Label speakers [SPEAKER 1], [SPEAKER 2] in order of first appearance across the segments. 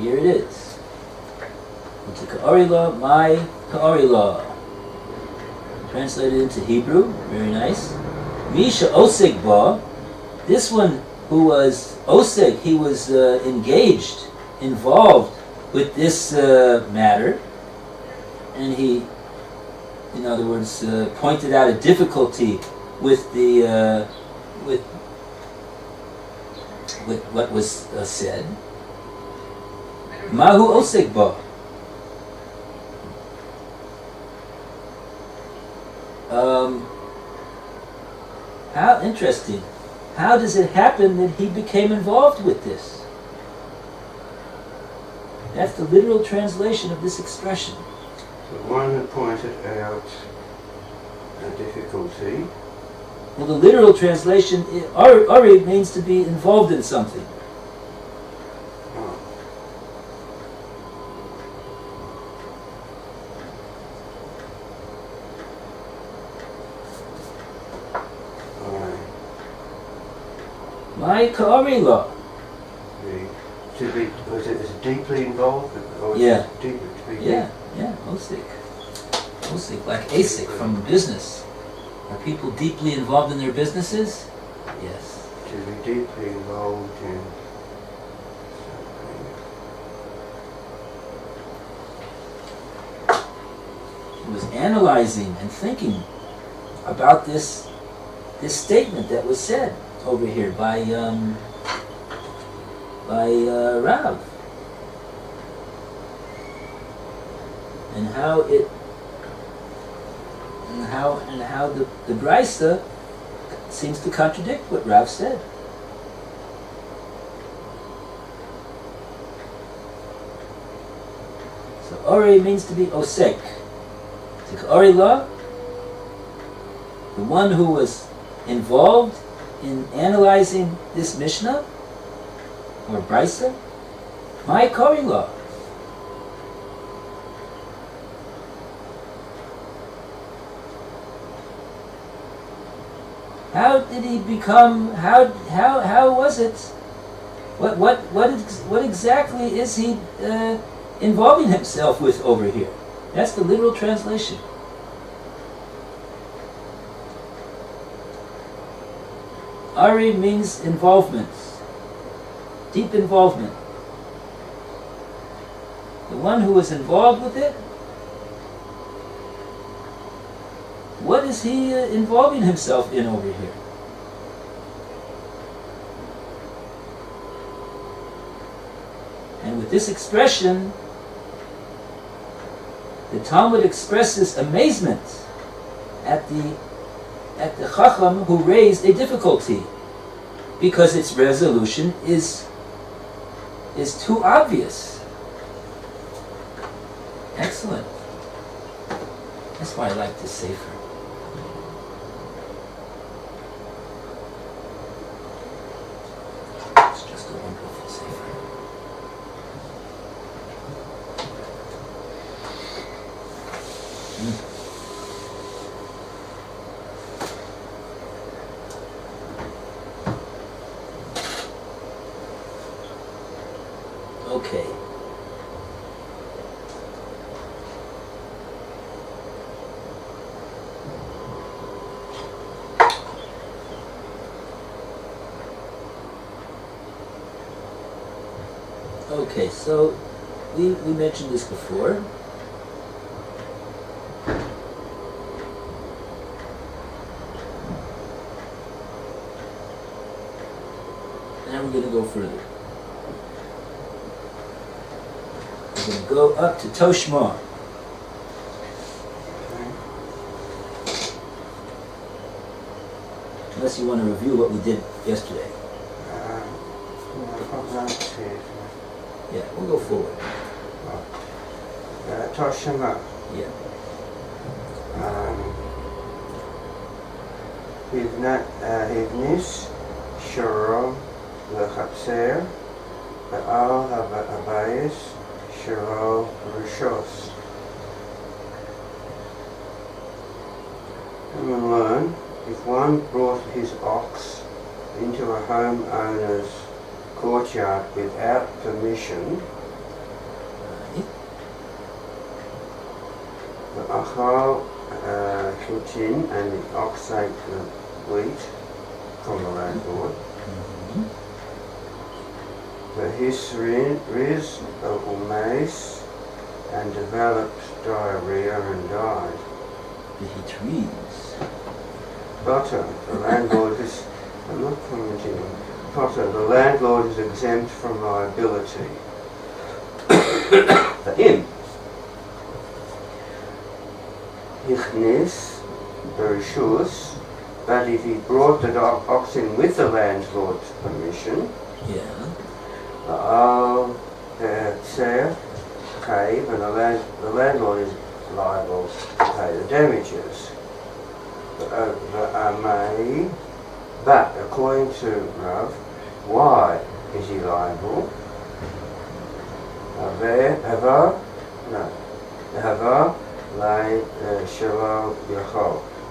[SPEAKER 1] Here it is. Into Ka'orila, my Ka'orila. Translated into Hebrew, very nice. Misha Osig Ba, this one who was Osig, he was engaged, involved with this matter, and he, in other words, pointed out a difficulty with the with what was said. Mahu Osig Ba. How interesting. How does it happen that he became involved with this? That's the literal translation of this expression.
[SPEAKER 2] The one who pointed out a difficulty.
[SPEAKER 1] Well, the literal translation, Ari means to be involved in something. My Ka'orila.
[SPEAKER 2] Was it deeply involved? Or
[SPEAKER 1] Yeah.
[SPEAKER 2] Yeah.
[SPEAKER 1] Osik. Osik, like Asik from business. Are people deeply involved in their businesses? Yes.
[SPEAKER 2] To be deeply involved in something.
[SPEAKER 1] He was analyzing and thinking about this statement that was said over here by Rav, and how the Brisa seems to contradict what Rav said. So Ori means to be osek. Ori la, the one who was involved in analyzing this Mishnah or Brisa, my Korila. How did he become? How was it? What exactly is he involving himself with over here? That's the literal translation. Ari means involvement, deep involvement. The one who was involved with it, what is he involving himself in over here? And with this expression, the Talmud expresses amazement at the Chacham who raised a difficulty, because its resolution is too obvious. Excellent. That's why I like this sefer. It's just a wonderful sefer. Okay. Okay, so we mentioned this before. Now we're going to go further. We're going to go up to Toshma. Unless you want to review what we did yesterday. Yeah, we'll go forward.
[SPEAKER 2] Toshma.
[SPEAKER 1] Yeah.
[SPEAKER 2] Hivnis Shoro Lechatzer Ba'al Habayis Shoro Rishos. Number one, if one brought his ox into a homeowner's courtyard without permission, the achal chitin and the ox ate the wheat from the landlord. The his riz umace and developed diarrhea and died.
[SPEAKER 1] The hitris.
[SPEAKER 2] Butter, the landlord is, I'm not commenting on Potter, the landlord is exempt from liability. For him. Hichnis, Bereshus, but if he brought the oxen with the landlord's permission, I'll say cave, and the landlord is liable to pay the damages. But according to Rav, why is he liable?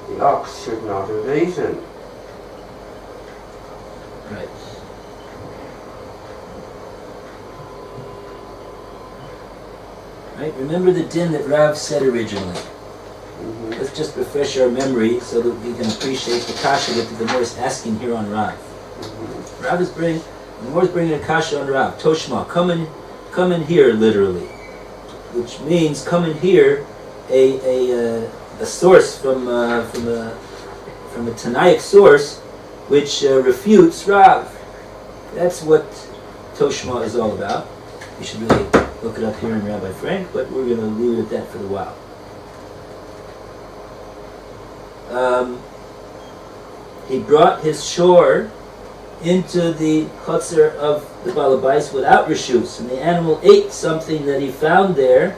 [SPEAKER 2] The ox should not have eaten.
[SPEAKER 1] Right. Right. Remember the din that Rav said originally. Let's just refresh our memory so that we can appreciate the kasha that the Gemora is asking here on Rav. Rav is bringing a kasha on Rav. Toshma, come in here, literally, which means come in here, a source from a Tanaic source, which refutes Rav. That's what Toshma is all about. You should really look it up here in Rabbi Frank, but we're going to leave it at that for the while. He brought his shore into the chutzner of the balabais without reshus, and the animal ate something that he found there,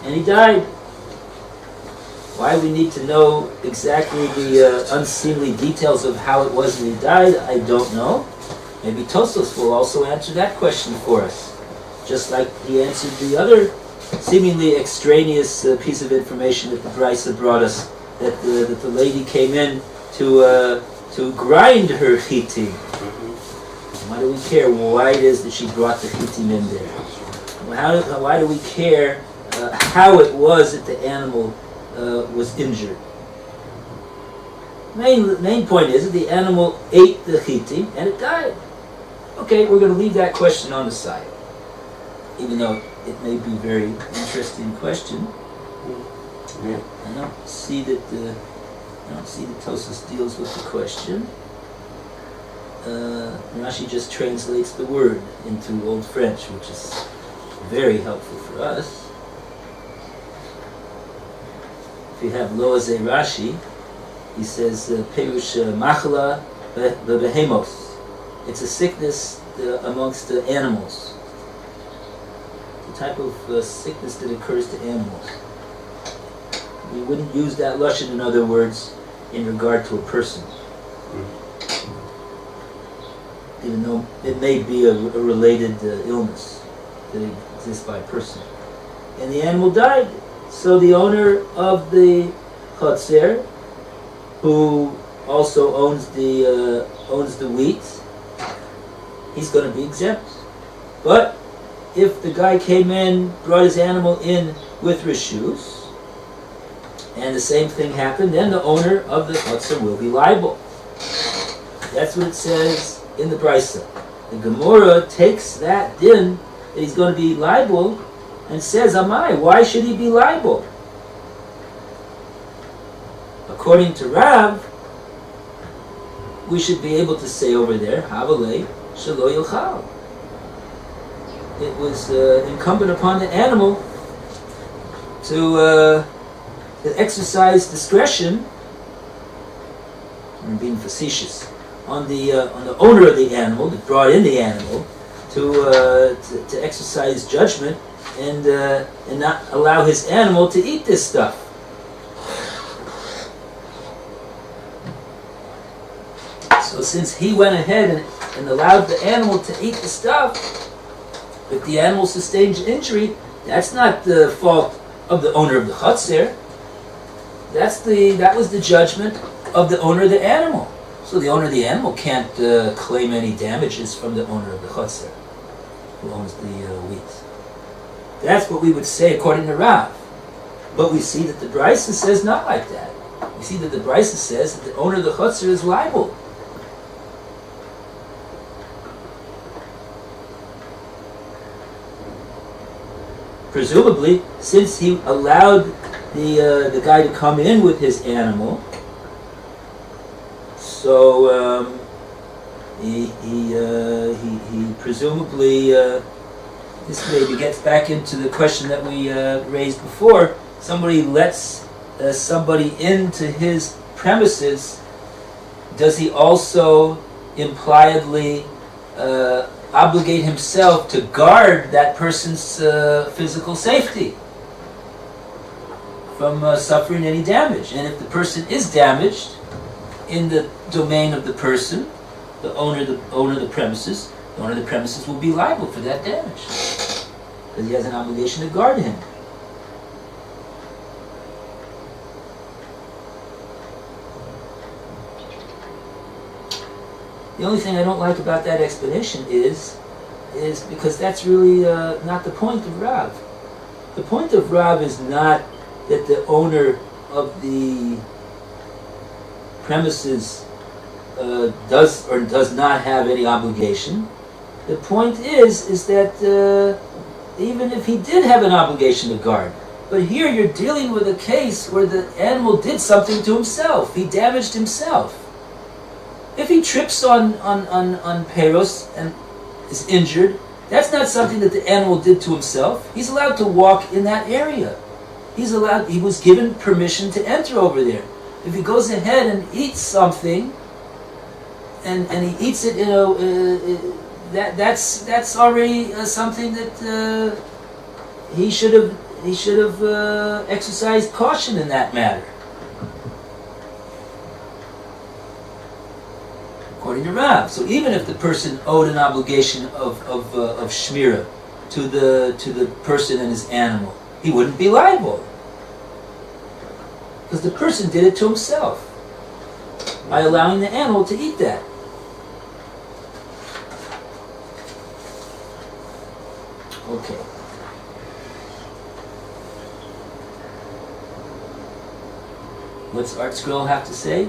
[SPEAKER 1] and he died. Why we need to know exactly the unseemly details of how it was that he died, I don't know. Maybe Tosfos will also answer that question for us, just like he answered the other seemingly extraneous piece of information that the Brisa brought us, that the lady came in to grind her chitim. Why do we care why it is that she brought the chitim in there? Why do we care how it was that the animal was injured? Main point is that the animal ate the chitim and it died. Okay, we're going to leave that question on the side, even though it may be a very interesting question.
[SPEAKER 2] Yeah.
[SPEAKER 1] I don't see that Tosfos deals with the question. Rashi just translates the word into Old French, which is very helpful for us. If you have Loazé Rashi, he says Perush Machla Behemos. It's a sickness amongst the animals. It's a type of sickness that occurs to animals. We wouldn't use that lashon, in other words, in regard to a person, even though it may be a related illness that exists by a person. And the animal died, so the owner of the chutzner, who also owns the wheat, he's going to be exempt. But if the guy came in, brought his animal in with reshus, and the same thing happened, then the owner of the chutzner will be liable. That's what it says in the Brisa. The Gemora takes that din that he's going to be liable and says, Amai, why should he be liable? According to Rav, we should be able to say over there, Havalei Shelo Yochal. It was incumbent upon the animal to exercise discretion, I'm being facetious, on the owner of the animal that brought in the animal to exercise judgment and not allow his animal to eat this stuff. So since he went ahead and allowed the animal to eat the stuff, if the animal sustained injury, that's not the fault of the owner of the chutzner. That was the judgment of the owner of the animal. So the owner of the animal can't claim any damages from the owner of the chutzner, who owns the wheat. That's what we would say according to Rav. But we see that the Brisa says not like that. We see that the Brisa says that the owner of the chutzner is liable. Presumably, since he allowed the guy to come in with his animal, so he presumably, this maybe gets back into the question that we raised before. Somebody lets somebody into his premises. Does he also impliedly obligate himself to guard that person's physical safety from suffering any damage? And if the person is damaged in the domain of the person, the owner of the premises, the owner of the premises will be liable for that damage because he has an obligation to guard him. The only thing I don't like about that explanation is because that's really not the point of Rav. The point of Rav is not that the owner of the premises does or does not have any obligation. The point is that even if he did have an obligation to guard, but here you're dealing with a case where the animal did something to himself. He damaged himself. If he trips on Peros and is injured, that's not something that the animal did to himself. He's allowed to walk in that area. He was given permission to enter over there. If he goes ahead and eats something, and he eats it, that's already something that he should have exercised caution in that matter. According to Rav. So even if the person owed an obligation of shmirah to the person and his animal, he wouldn't be liable. Because the person did it to himself by allowing the animal to eat that. Okay. What's Art Scroll have to say?
[SPEAKER 2] I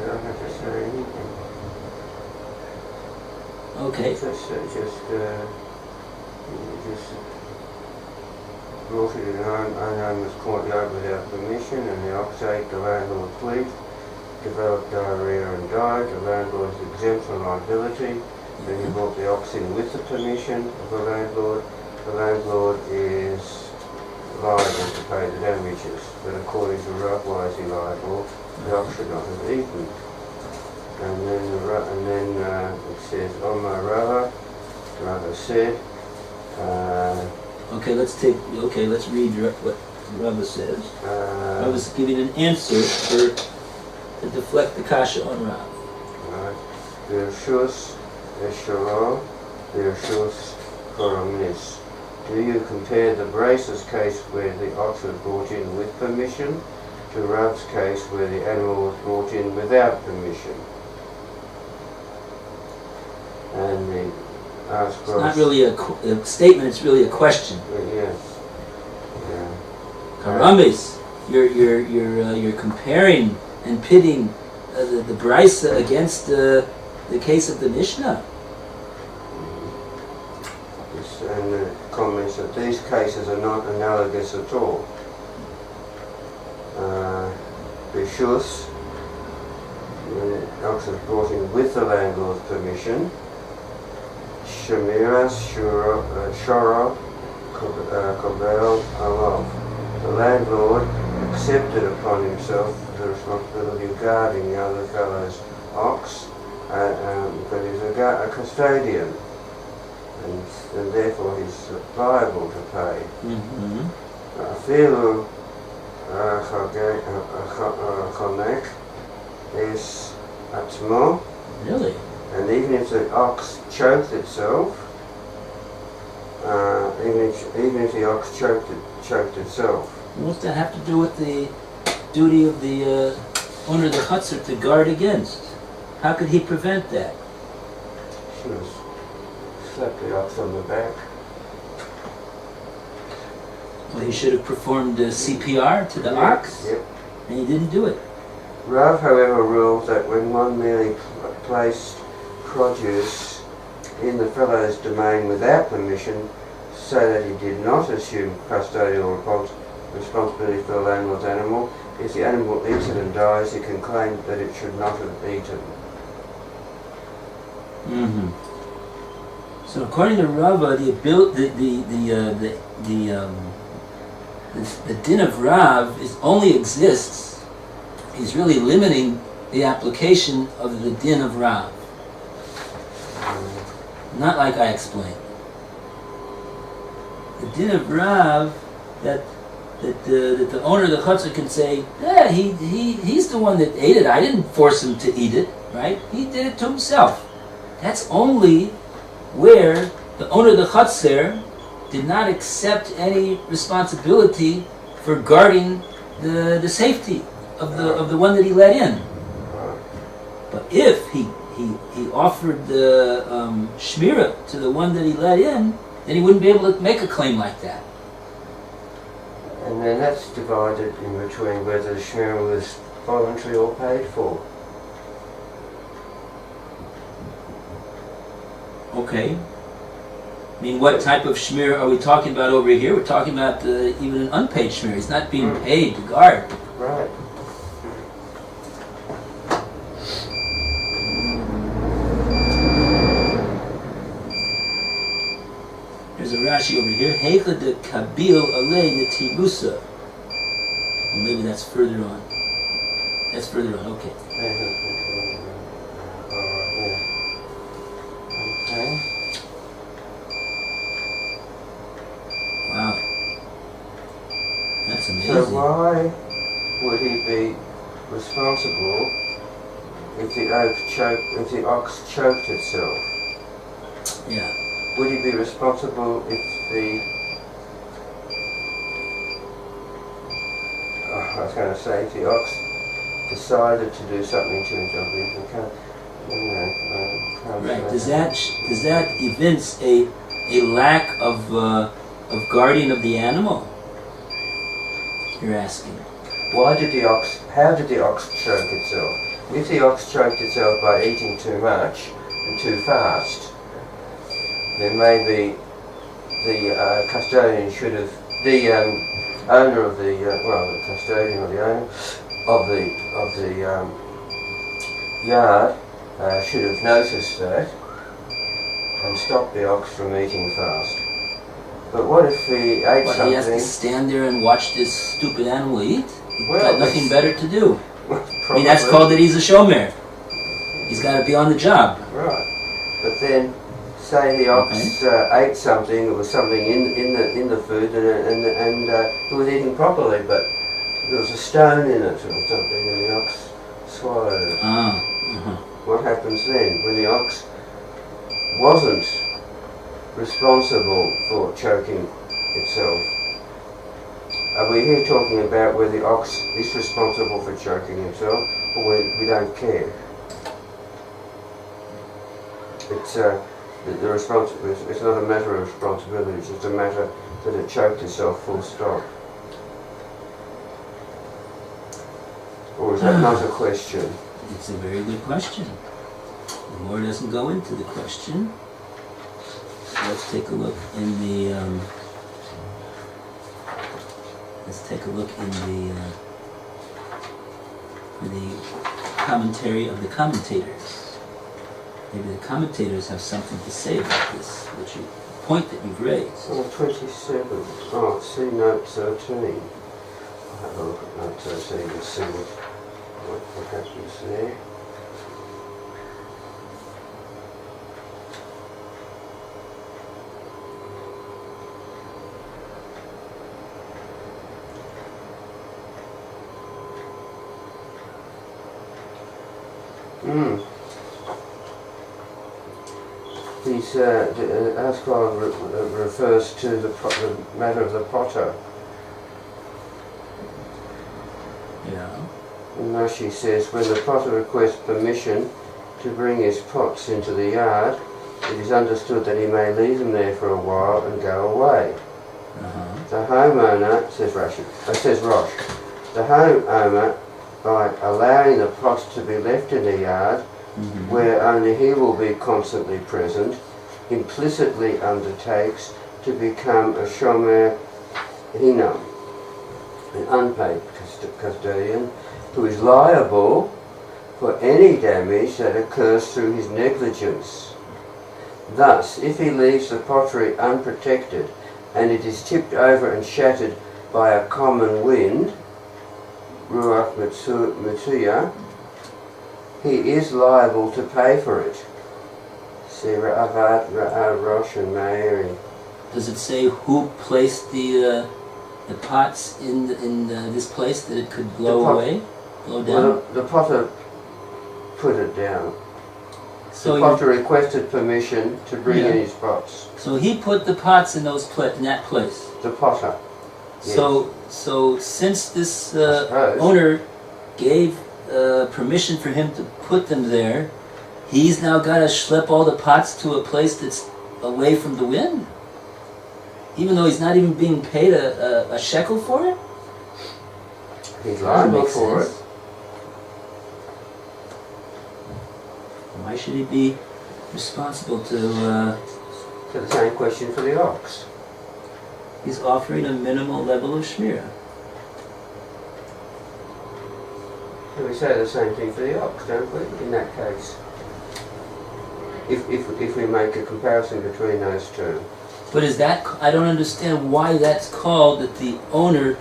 [SPEAKER 2] don't have to say anything.
[SPEAKER 1] Okay.
[SPEAKER 2] Just brought it in an unanimous courtyard without permission, and the ox ate the landlord's fleet, developed diarrhea and died. The landlord is exempt from liability. Then he brought the ox in with the permission of the landlord. The landlord is liable to pay the damages, but according to Rav, why is he liable? The ox should not have eaten. And then it says, Omar Rava, Rava said.
[SPEAKER 1] Let's read what Rava says. Rava's giving an answer to deflect the kasha on Rav.
[SPEAKER 2] Right. Yershus Eshara, Yershus Koromis. Do you compare the Brace's case where the ox was brought in with permission to Rav's case where the animal was brought in without permission? And the
[SPEAKER 1] it's not really a statement; it's really a question.
[SPEAKER 2] Yes. Yeah.
[SPEAKER 1] Karamis, you're comparing and pitting the Brisa against the case of the Mishnah.
[SPEAKER 2] And the comments that these cases are not analogous at all. Bishus, when the ox was brought in with the landlord's permission. Shemiras, Shara, Kobel, Alav. The landlord accepted upon himself the responsibility of guarding the other fellow's ox, because he's a custodian, and therefore he's liable to pay. Afilu Chonek is Atzmo.
[SPEAKER 1] Really?
[SPEAKER 2] And even if the ox choked itself, even if the ox choked itself.
[SPEAKER 1] What's that have to do with the duty of the owner of the chutzner to guard against? How could he prevent that?
[SPEAKER 2] Sure. slap the ox on the back.
[SPEAKER 1] Well, he should have performed CPR to the ox,
[SPEAKER 2] Yep.
[SPEAKER 1] and he didn't do it.
[SPEAKER 2] Rav, however, ruled that when one merely placed produce in the fellow's domain without permission, so that he did not assume custodial responsibility for the landlord's animal, if the animal eats it and dies, he can claim that it should not have eaten.
[SPEAKER 1] Mm-hmm. So according to Rava, the din of Rav only exists. He's really limiting the application of the din of Rav. Not like I explained. The din of Rav that the owner of the chutzner can say, yeah, he's the one that ate it. I didn't force him to eat it, right? He did it to himself. That's only where the owner of the chutzner did not accept any responsibility for guarding the safety of the one that he let in. But if he offered the shmira to the one that he let in, then he wouldn't be able to make a claim like that.
[SPEAKER 2] And then that's divided in between whether the shmira was voluntary or paid for.
[SPEAKER 1] Okay. I mean, what type of shmir are we talking about over here? We're talking about even an unpaid shmir. He's not being paid to guard.
[SPEAKER 2] Right.
[SPEAKER 1] There's a Rashi over here. Heicha de kabil alei netirusa. Well, maybe that's further on. That's further on. Okay.
[SPEAKER 2] Okay.
[SPEAKER 1] Wow. That's amazing.
[SPEAKER 2] So why would he be responsible if the ox choked itself?
[SPEAKER 1] Yeah.
[SPEAKER 2] Would he be responsible if I was going to say if the ox decided to do something to himself?
[SPEAKER 1] Right. Does that evince a lack of guarding of the animal? You're asking.
[SPEAKER 2] How did the ox choke itself? If the ox choked itself by eating too much and too fast, then maybe the custodian should have, the owner of the, the custodian or the owner of the yard should have noticed that and stopped the ox from eating fast. But what if he ate something?
[SPEAKER 1] He has to stand there and watch this stupid animal eat? He's
[SPEAKER 2] Well,
[SPEAKER 1] got nothing better to do. I mean, that's
[SPEAKER 2] Probably.
[SPEAKER 1] called that he's a shomer. He's got to be on the job.
[SPEAKER 2] Right. But then, say the ox ate something, there was something in the food, and it was eating properly, but there was a stone in it or something, and the ox swallowed it. What happens then when the ox wasn't responsible for choking itself? Are we here talking about where the ox is responsible for choking himself, or we don't care? It's it's not a matter of responsibility, it's just a matter that it choked itself full stop. Or is that not a question?
[SPEAKER 1] It's a very good question. The more doesn't go into the question. Let's take a look in the commentary of the commentators. Maybe the commentators have something to say about this, point that you've raised.
[SPEAKER 2] 27. Oh, see note 13. I'll have a look at note 13 and see what happens there. The Ascol refers to the matter of the potter.
[SPEAKER 1] Yeah.
[SPEAKER 2] And Nafshi says, when the potter requests permission to bring his pots into the yard, it is understood that he may leave them there for a while and go away. The homeowner, says Rosh, the homeowner, by allowing the pots to be left in the yard, where only he will be constantly present, implicitly undertakes to become a shomer hinam, an unpaid custodian, who is liable for any damage that occurs through his negligence. Thus, if he leaves the pottery unprotected and it is tipped over and shattered by a common wind, Ruach Mitsuya, he is liable to pay for it. See Ra'avad, Rosh and Meiri.
[SPEAKER 1] Does it say who placed the pots in this place that it could blow away, blow down?
[SPEAKER 2] Well, the potter put it down.
[SPEAKER 1] So
[SPEAKER 2] the potter requested permission to bring in his pots.
[SPEAKER 1] So he put the pots in in that place.
[SPEAKER 2] The potter. Yes.
[SPEAKER 1] So since this owner gave permission for him to put them there, he's now got to schlep all the pots to a place that's away from the wind? Even though he's not even being paid a shekel for it?
[SPEAKER 2] He's liable for it.
[SPEAKER 1] Why should he be responsible to...
[SPEAKER 2] So the same question for the ox.
[SPEAKER 1] He's offering a minimal level of shmirah.
[SPEAKER 2] So we say the same thing for the ox, don't we, in that case? If we make a comparison between those two.
[SPEAKER 1] But is that... I don't understand why that's called, that the owner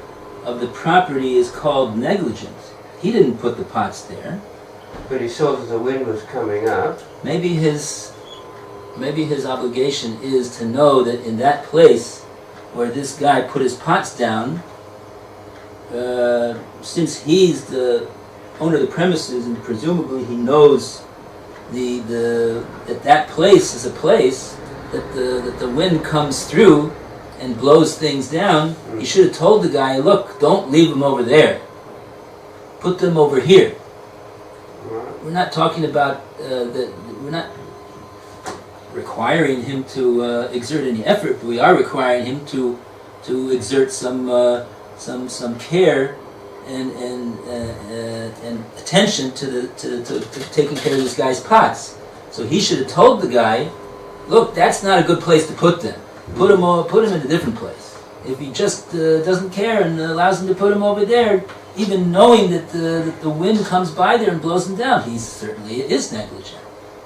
[SPEAKER 1] of the property is called negligent. He didn't put the pots there.
[SPEAKER 2] But he saw that the wind was coming up.
[SPEAKER 1] Maybe his obligation is to know that in that place where this guy put his pots down, since he's the owner of the premises and presumably he knows that place is a place that the wind comes through and blows things down, he should have told the guy, look, don't leave them over there. Put them over here. We're not talking about we're not requiring him to exert any effort, but we are requiring him to exert some care and attention to taking care of this guy's pots. So he should have told the guy, look, that's not a good place to put them. Put him in a different place. If he just doesn't care and allows him to put him over there, even knowing that the wind comes by there and blows him down, he certainly is negligent.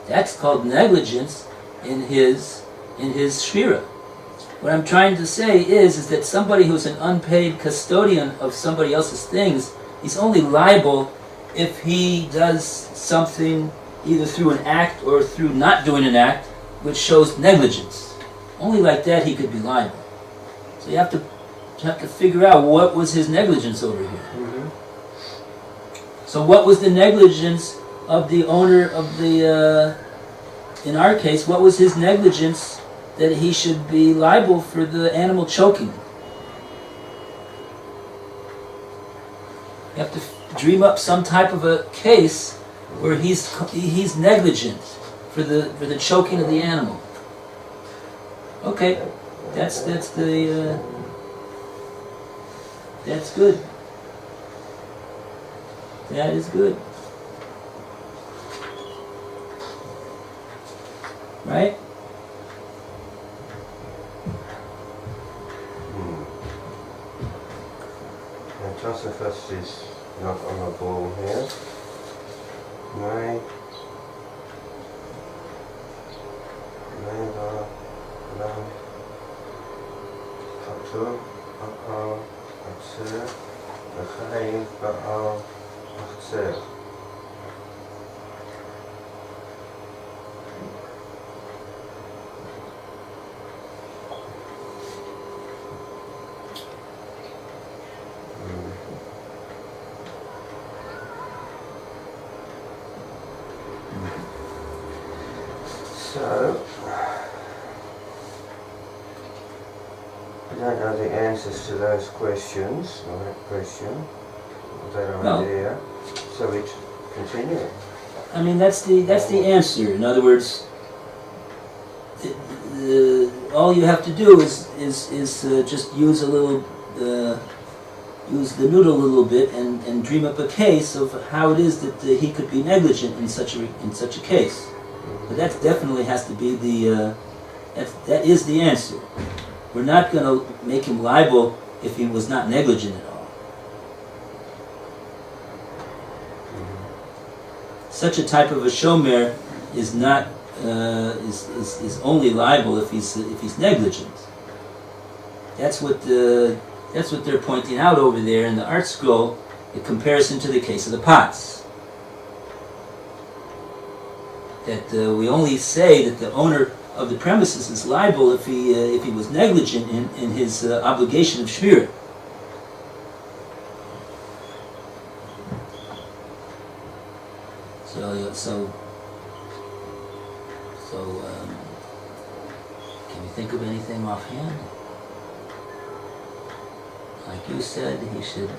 [SPEAKER 1] That's called negligence in his shvira. What I'm trying to say is that somebody who's an unpaid custodian of somebody else's things, he's only liable if he does something either through an act or through not doing an act which shows negligence. Only like that he could be liable. So you have to figure out what was his negligence over here.
[SPEAKER 2] Mm-hmm.
[SPEAKER 1] So what was the negligence of the owner of the, in our case, what was his negligence that he should be liable for the animal choking? You have to dream up some type of a case where he's negligent for the choking of the animal. Okay, that's good. That is good. Right?
[SPEAKER 2] And Josephus is not on the ball here. May Lam Katur Akal Aksir L'chaim Ba'al Aksir. So, I don't know the answers to those questions, or that question, or that idea, so we continue.
[SPEAKER 1] I mean, that's the answer. In other words, all you have to do is just use a little, use the noodle a little bit and dream up a case of how it is that he could be negligent in such a case. But that definitely has to be that is the answer. We're not going to make him liable if he was not negligent at all. Such a type of a shomer is not is only liable if he's negligent. That's what they're pointing out over there in the art scroll, the comparison to the case of the pots. That we only say that the owner of the premises is liable if he was negligent in his obligation of shmira. So can you think of anything offhand? Like you said, he should.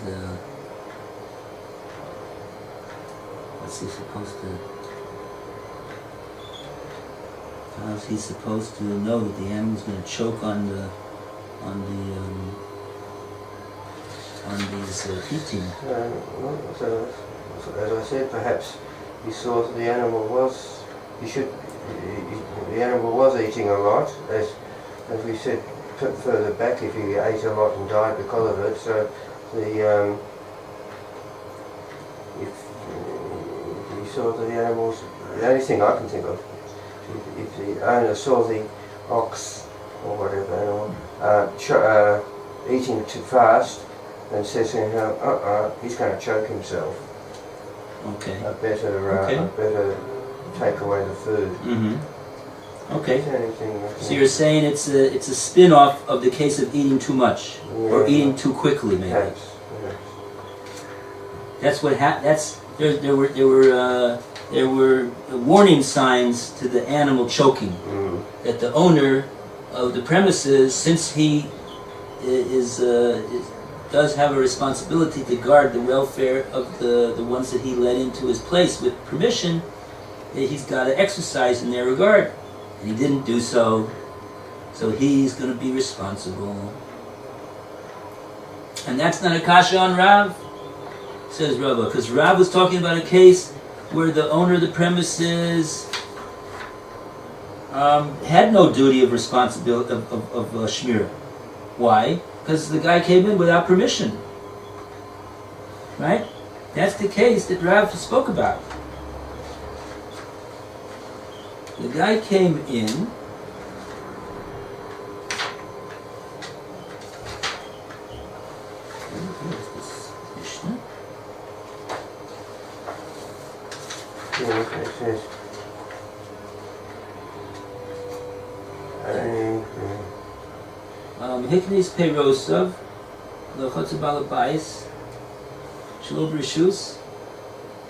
[SPEAKER 1] What's he supposed to? How's he supposed to know that the animal's going to choke on these eating?
[SPEAKER 2] So, as I said, perhaps he saw that the animal was. The animal was eating a lot, as we said further back. If he ate a lot and died because of it, so if he saw that the animals, the only thing I can think of. If the owner saw the ox or whatever animal eating too fast and says to him, he's going to choke himself.
[SPEAKER 1] Okay.
[SPEAKER 2] I better take away the food.
[SPEAKER 1] Mm-hmm. Okay.
[SPEAKER 2] Anything,
[SPEAKER 1] so you're saying it's a spin-off of the case of eating too much or eating too quickly, maybe.
[SPEAKER 2] Yes.
[SPEAKER 1] That's what That's there were warning signs to the animal choking. That the owner of the premises, since he does have a responsibility to guard the welfare of the ones that he let into his place with permission, he's got to exercise in their regard. And he didn't do so, so he's going to be responsible. And that's not a kasha on Rav, says Rav, because Rav was talking about a case where the owner of the premises had no duty of responsibility of shmira. Why? Because the guy came in without permission. Right? That's the case that Rav spoke about. The guy came in. Where's this Mishnah?
[SPEAKER 2] It says,
[SPEAKER 1] Hiknis Peirosov, Lechotze Balabais, Shelo Brishus,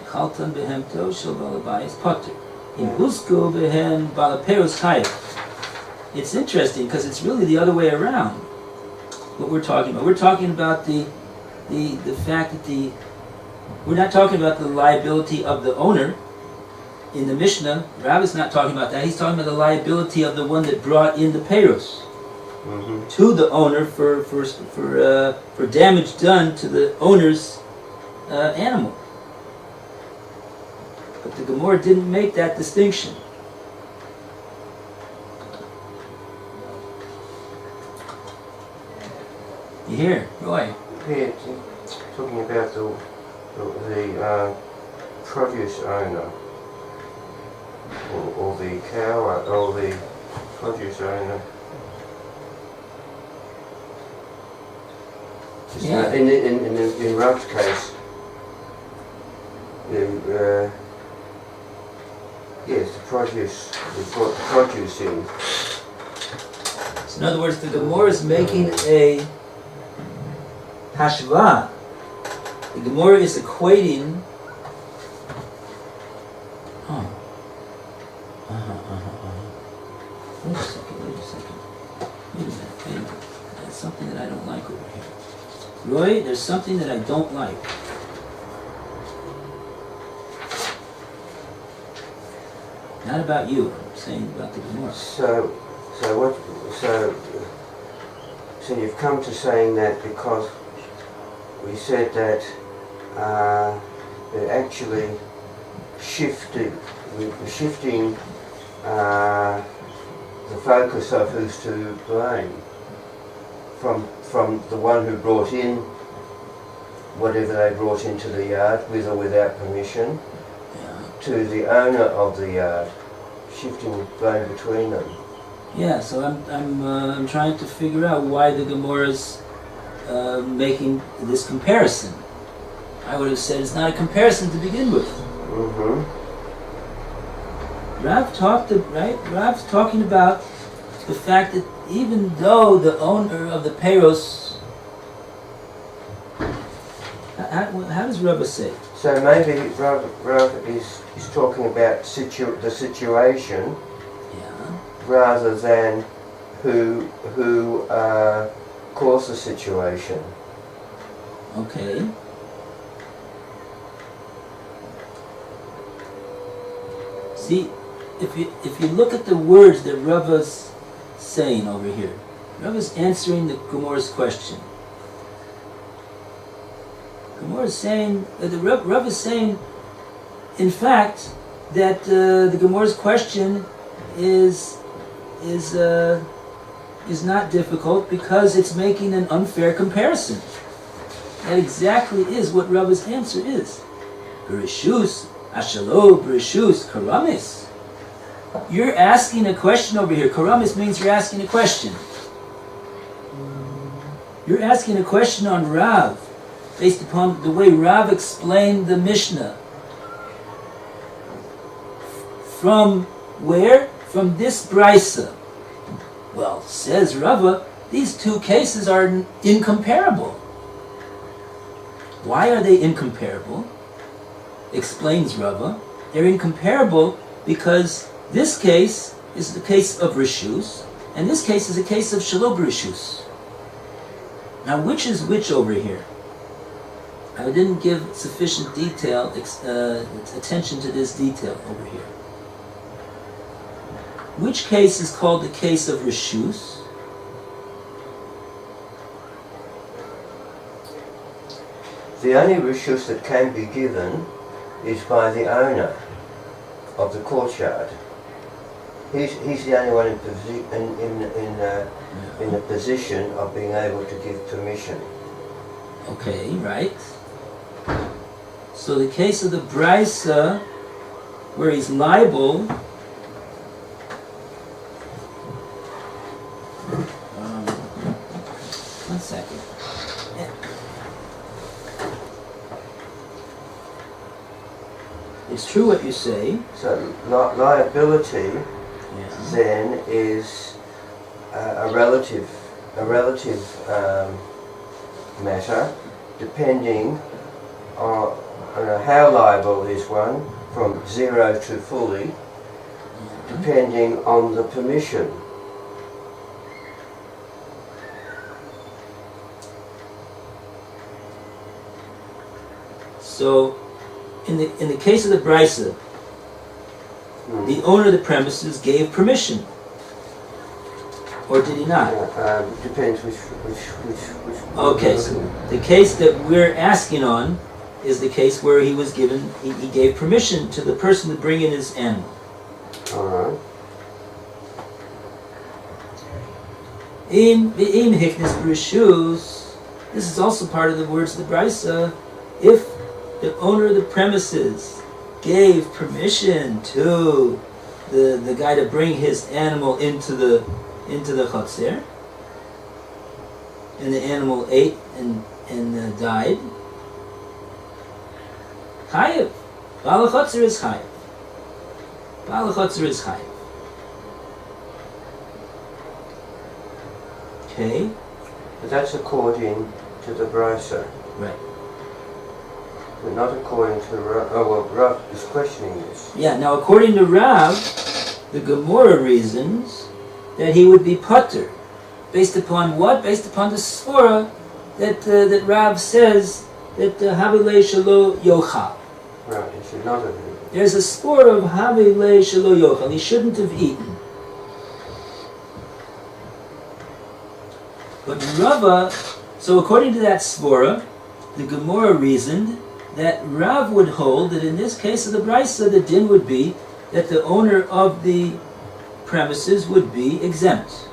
[SPEAKER 1] Chaltan Behemto, Shel Balabais, Potter. In Husko Behem Balaperos Chayev. It's interesting because it's really the other way around. What we're talking about. We're talking about the fact that we're not talking about the liability of the owner. In the Mishnah, Rav is not talking about that. He's talking about the liability of the one that brought in the peiros to the owner for damage done to the owner's animal. But the Gemora didn't make that distinction. You hear, Roy?
[SPEAKER 2] Yeah, talking about the produce owner, or the cow, or the produce owner.
[SPEAKER 1] Yeah.
[SPEAKER 2] In Rav's case, yes, the produce, we brought the produce in.
[SPEAKER 1] So in other words, the Gemora is making a hashva. The Gemora is equating. Wait a second. Wait a minute. There's something that I don't like over here. Roy, there's something that I don't like. Not about you, I'm saying about the Gemora.
[SPEAKER 2] So, So you've come to saying that because we said that they're actually shifting the focus of who's to blame from the one who brought in whatever they brought into the yard with or without permission, to the owner of the yard, shifting blame between them.
[SPEAKER 1] Yeah, so I'm trying to figure out why the Gemora is making this comparison. I would have said it's not a comparison to begin with.
[SPEAKER 2] Mm-hmm.
[SPEAKER 1] Rav's talking about the fact that even though the owner of the Peiros, how does Rav say?
[SPEAKER 2] So maybe Rav is talking about the situation, rather than who caused the situation.
[SPEAKER 1] Okay. See, if you look at the words that Rav is saying over here, Rav is answering the Gemora's question. Gemora is saying that Rav is saying, in fact, that the Gemora's question is not difficult because it's making an unfair comparison. That exactly is what Rav's answer is. Bereshus, Ashalo, Bereshus, Karamis. You're asking a question over here. Karamis means you're asking a question. You're asking a question on Rav, based upon the way Rav explained the Mishnah. From where? From this Brisa. Well, says Rava, these two cases are incomparable. Why are they incomparable? Explains Rava. They're incomparable because this case is the case of Rishus, and this case is a case of Shelo Rishus. Now, which is which over here? I didn't give sufficient detail, attention to this detail over here. Which case is called the case of Rishus?
[SPEAKER 2] The only Rishus that can be given is by the owner of the courtyard. He's the only one in a position of being able to give permission.
[SPEAKER 1] Okay, right. So the case of the Brisa, where he's liable, one second. It's true what you say.
[SPEAKER 2] So liability then is a relative matter, depending on how liable is one, from zero to fully, depending on the permission.
[SPEAKER 1] So, in the case of the Brisa, the owner of the premises gave permission, or did he not?
[SPEAKER 2] Depends which.
[SPEAKER 1] Okay, so the case that we're asking on is the case where he was given, he gave permission to the person to bring in his animal.
[SPEAKER 2] All right.
[SPEAKER 1] In hiknes b'rishus, this is also part of the words of the Brisa. If the owner of the premises gave permission to the guy to bring his animal into the chotzer, and the animal ate and died, chayev. Baal chotzer is chayev. Baal chotzer is chayev. Okay.
[SPEAKER 2] But that's according to the Brisa.
[SPEAKER 1] Right.
[SPEAKER 2] But not according to Rav. Oh, well, Rav is questioning this.
[SPEAKER 1] Yeah, now according to Rav, the Gemora reasons that he would be putter. Based upon what? Based upon the svara that Rav says that Havilei Shelo Yochal.
[SPEAKER 2] Right, he should not have eaten.
[SPEAKER 1] There's a svara of Havilei Shelo Yochal. He shouldn't have eaten. But Rava, so according to that svora, the Gemora reasoned that Rav would hold that in this case of the Brisa, the din would be that the owner of the premises would be exempt.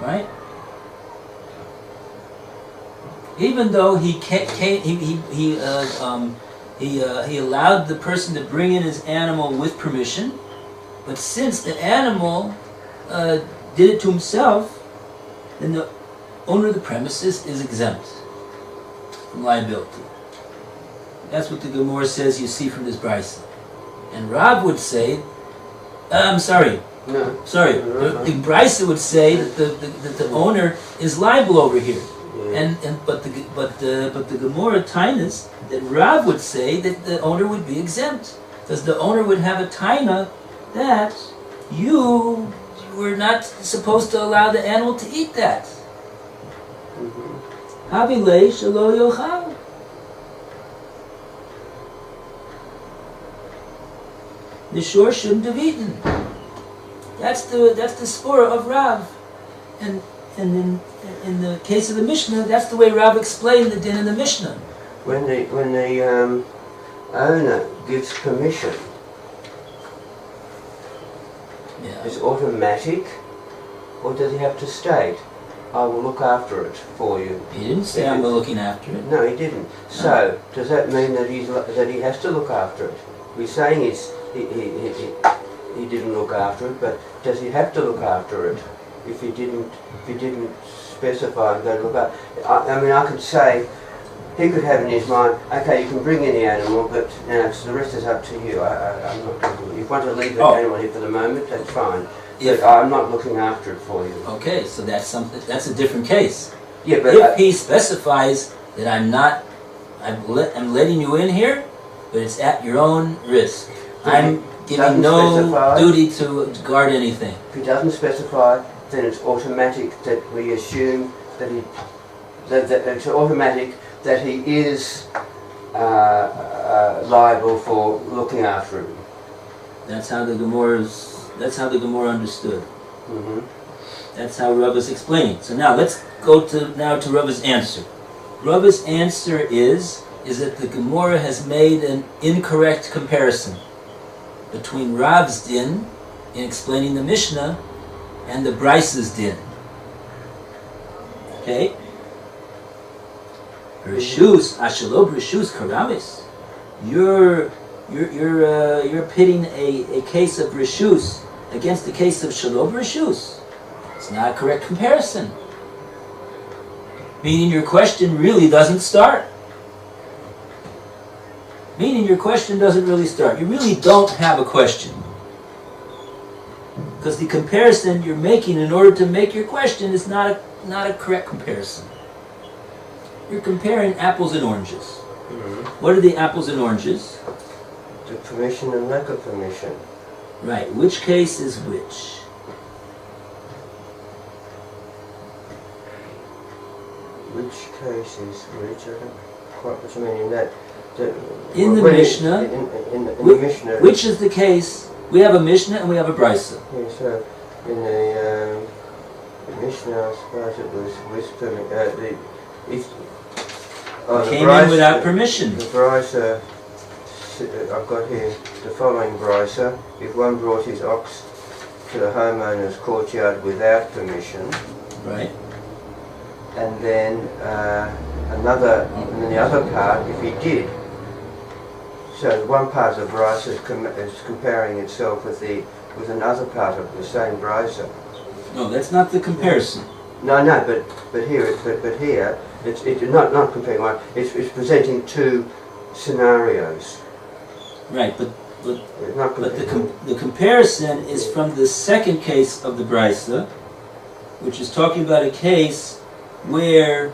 [SPEAKER 1] Right? Even though he allowed the person to bring in his animal with permission, but since the animal did it to himself, then the owner of the premises is exempt from liability. That's what the Gemora says you see from this Brisa. And Rav would say, the Brisa would say that the owner is liable over here. But the Gemora Tainas that Rav would say that the owner would be exempt, because the owner would have a taina that you were not supposed to allow the animal to eat that. Havilei shelo yochal. The shore shouldn't have eaten. That's the spora of Rav, and in the case of the Mishnah, that's the way Rav explained the din in the Mishnah.
[SPEAKER 2] When the owner gives permission, is automatic, or does he have to state, "I will look after it for you"?
[SPEAKER 1] He didn't say I'm looking after it.
[SPEAKER 2] No, he didn't. So does that mean that he has to look after it? We're saying he didn't look after it, but does he have to look after it? If he didn't specify and go to look after, I mean, I could say he could have in his mind, okay, you can bring in the animal, but so the rest is up to you. I'm not. If you want to leave the animal here for the moment, that's fine. But I'm not looking after it for you.
[SPEAKER 1] Okay, so that's something. That's a different case.
[SPEAKER 2] Yeah, but
[SPEAKER 1] if he specifies that I'm letting you in here, but it's at your own risk. I'm giving no duty to guard anything.
[SPEAKER 2] If he doesn't specify, then it's automatic that we assume that it's automatic that he is liable for looking after him. That's how the Gemora
[SPEAKER 1] understood.
[SPEAKER 2] Mm-hmm.
[SPEAKER 1] That's how Rav is explaining. So now let's go to Rav's answer. Rav's answer is that the Gemora has made an incorrect comparison between Rav's din in explaining the Mishnah and the Brisa's din. Okay? Rishus, ashalo rishus karamis. You're pitting a case of rishus against the case of shalom rishus. It's not a correct comparison. Meaning your question really doesn't start. Meaning your question doesn't really start. You really don't have a question. Because the comparison you're making in order to make your question is not a correct comparison. You're comparing apples and oranges.
[SPEAKER 2] Mm-hmm.
[SPEAKER 1] What are the apples and oranges?
[SPEAKER 2] The permission and lack of permission.
[SPEAKER 1] Right. Which case is which?
[SPEAKER 2] Which case is which? I don't quite what you mean in that.
[SPEAKER 1] In the Mishnah.
[SPEAKER 2] In the Mishnah.
[SPEAKER 1] Which is the case? We have a Mishnah and we have a Brisa.
[SPEAKER 2] Yeah, so in the Mishnah, I suppose it was with
[SPEAKER 1] came in without permission.
[SPEAKER 2] The Brisa, I've got here the following Brisa: if one brought his ox to the homeowner's courtyard without permission,
[SPEAKER 1] right,
[SPEAKER 2] and then and then the other part, if he did. So one part of the Brisa is comparing itself with another part of the same Brisa.
[SPEAKER 1] No, that's not the comparison.
[SPEAKER 2] No, but here it's not comparing one. It's presenting two scenarios.
[SPEAKER 1] Right, but the comparison is from the second case of the Brisa, which is talking about a case where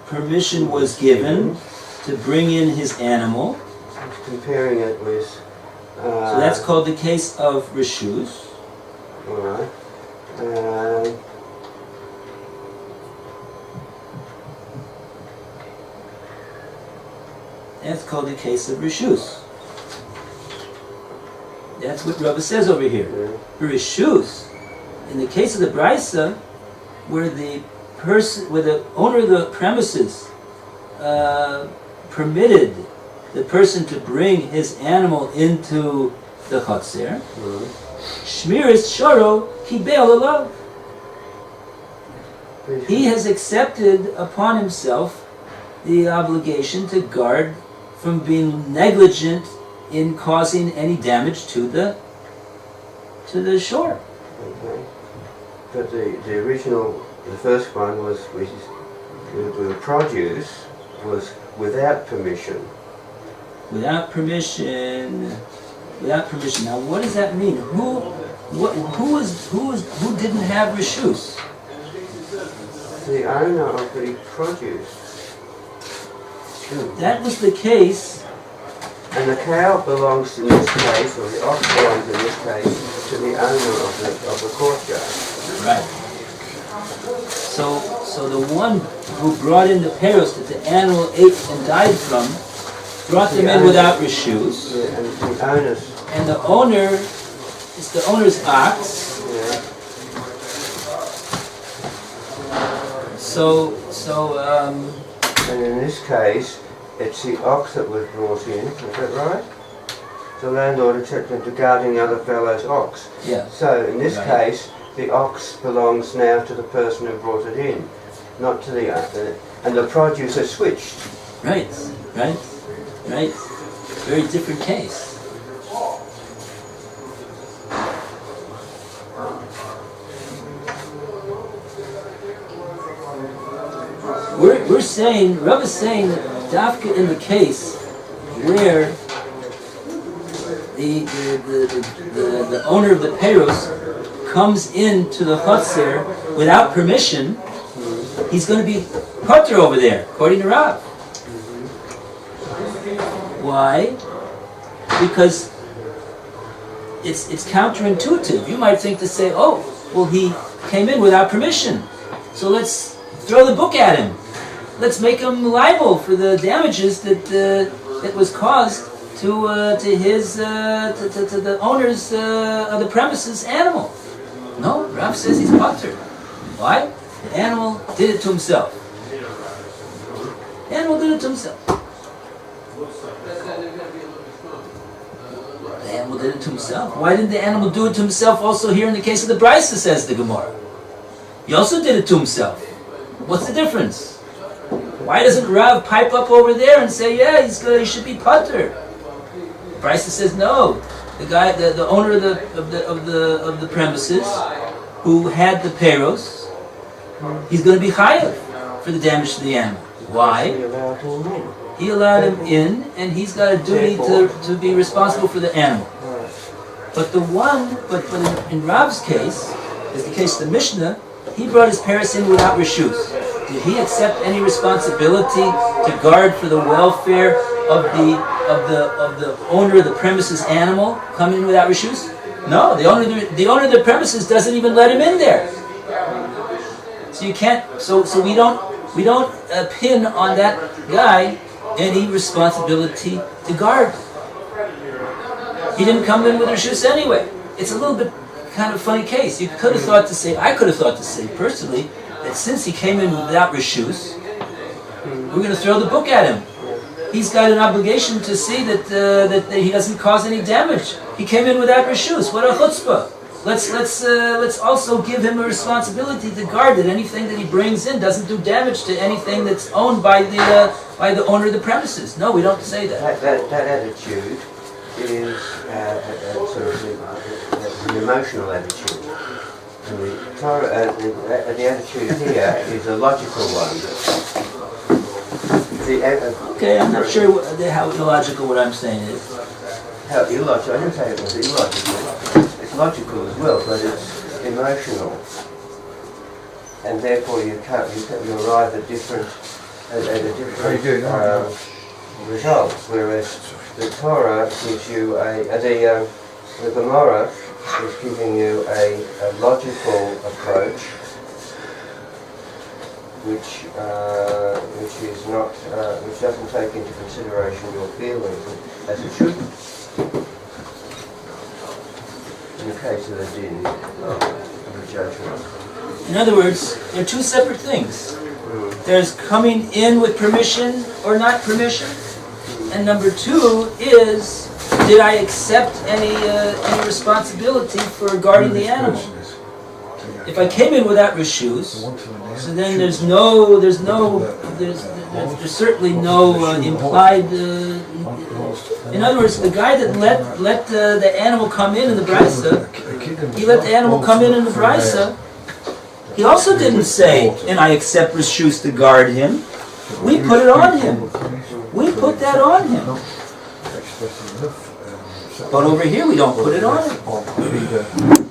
[SPEAKER 1] permission was given to bring in his animal.
[SPEAKER 2] It's comparing it with.
[SPEAKER 1] So that's called the case of Rishus.
[SPEAKER 2] All right.
[SPEAKER 1] That's called the case of Rishus. That's what Rava says over here. Rishus, in the case of the Brisa, where the owner of the premises permitted the person to bring his animal into the Chotzer, Shmiris Shoro Kibel Alav. He has accepted upon himself the obligation to guard from being negligent in causing any damage to the shore.
[SPEAKER 2] Okay. But the original, the first one was, which is the produce was without permission.
[SPEAKER 1] Without permission. Now, what does that mean? Who didn't have reshus?
[SPEAKER 2] The owner of the produce.
[SPEAKER 1] That was the case.
[SPEAKER 2] And the cow belongs in this case, or the ox belongs in this case, to the owner of the courtyard.
[SPEAKER 1] Right. So the one who brought in the peros that the animal ate and died from, brought them in without reshus.
[SPEAKER 2] Yeah, and the owners.
[SPEAKER 1] And the owner is the owner's ox.
[SPEAKER 2] Yeah.
[SPEAKER 1] And
[SPEAKER 2] in this case, it's the ox that was brought in, is that right? The landlord accepted to guarding the other fellow's ox.
[SPEAKER 1] Yeah.
[SPEAKER 2] So in this case, the ox belongs now to the person who brought it in, not to the other. And the produce is switched.
[SPEAKER 1] Right. Very different case. We're saying, Rav is saying that Dafka in the case where the owner of the Peros comes into the Chotzer without permission, he's going to be Potter over there, according to Rav. Why? Because it's counterintuitive. You might think to say, oh, well, he came in without permission, so let's throw the book at him. Let's make him liable for the damages that was caused to the owners of the premises animal. No, Rav says he's potter. Why? The animal did it to himself. The animal did it to himself. The animal did it to himself. Why didn't the animal do it to himself also here in the case of the Brisa, says the Gemora? He also did it to himself. What's the difference? Why doesn't Rav pipe up over there and say, yeah, he should be potter? Brisa says no. The guy, the owner of the premises, who had the peros, he's going to be chayav for the damage to the animal. Why? He allowed him in, and he's got a duty to be responsible for the animal. But in Rav's case, is the case of the Mishnah, he brought his peros in without reshus. Did he accept any responsibility to guard for the welfare of the owner of the premises animal coming in without reshus? No, the owner of the premises doesn't even let him in there. So you can't. So we don't pin on that guy any responsibility to guard. He didn't come in with reshus anyway. It's a little bit kind of funny case. I could have thought to say personally, that since he came in without reshus, we're going to throw the book at him. He's got an obligation to see that he doesn't cause any damage. He came in without reshus. What a chutzpah! Let's also give him a responsibility to guard that anything that he brings in doesn't do damage to anything that's owned by the owner of the premises. No, we don't say that.
[SPEAKER 2] That attitude is sort of an emotional attitude. And the Torah, the attitude here is a logical one.
[SPEAKER 1] Okay, I'm not sure how illogical what I'm saying is.
[SPEAKER 2] How illogical? I didn't say it was illogical. It's logical as well, but it's emotional, and therefore you arrive at different results. Whereas the Torah gives you the Gemora is giving you a logical approach, which is not which doesn't take into consideration your feelings as it should. in the case of the din of the judgment.
[SPEAKER 1] In other words, they're two separate things. There's coming in with permission or not permission, and number two is, did I accept any responsibility for guarding the animal? If I came in without reshus, so then there's certainly no implied. In other words, the guy that let the animal come in the brisa, he let the animal come in the brisa. He also didn't say, and I accept reshus to guard him. We put it on him. We put that on him. But over here we don't put it on him.